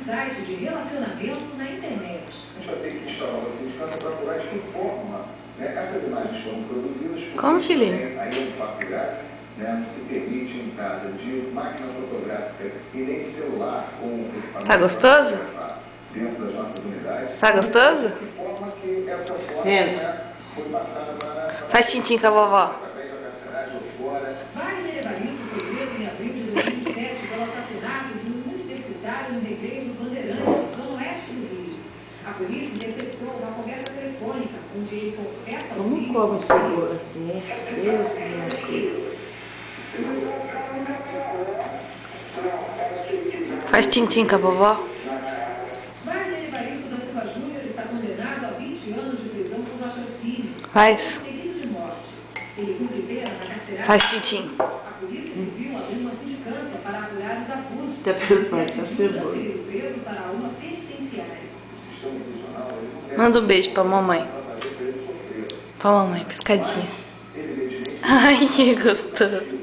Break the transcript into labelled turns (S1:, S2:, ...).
S1: site de relacionamento na internet.
S2: A gente vai ter que instalar uma sindicância para apurar de que forma, né, essas imagens foram produzidas.
S3: Como, filhinho?
S2: Aí é um fato grave, né, se permite entrada de máquina fotográfica e nem celular com equipamento.
S3: Tá gostoso?
S2: Dentro das nossas unidades.
S3: Tá gostoso?
S2: De forma que essa forma, né, foi passada para...
S3: Faz tintim com a vovó.
S2: Através da carceragem ou fora.
S1: Wagner Evaristo foi preso em abril de 2007 pelo assassinato de um universitário no Recreio dos Bandeirantes, zona oeste do Rio. A polícia interceptou uma conversa telefônica onde ele confessa ao
S4: Como come seguro assim? É preso, minha filha.
S3: Faz tintim com a vovó.
S1: Wagner Evaristo da Silva Júnior está condenado a 20 anos de prisão por latrocínio.
S3: Faz.
S1: Seguido de morte. Ele cumpre pena na carceragem.
S3: Faz tintim.
S1: A Polícia Civil abriu uma sindicância para apurar os abusos.
S4: Tá pensando
S1: E
S4: que
S1: decidiu
S4: cebola.
S1: transferir o preso para uma penitenciária.
S2: O sistema prisional, ele não quer
S3: Manda um beijo pra mamãe.
S2: fazer para ele sofrer.
S3: Pra mamãe, piscadinha.
S2: Evidentemente,
S3: Ai, que gostoso.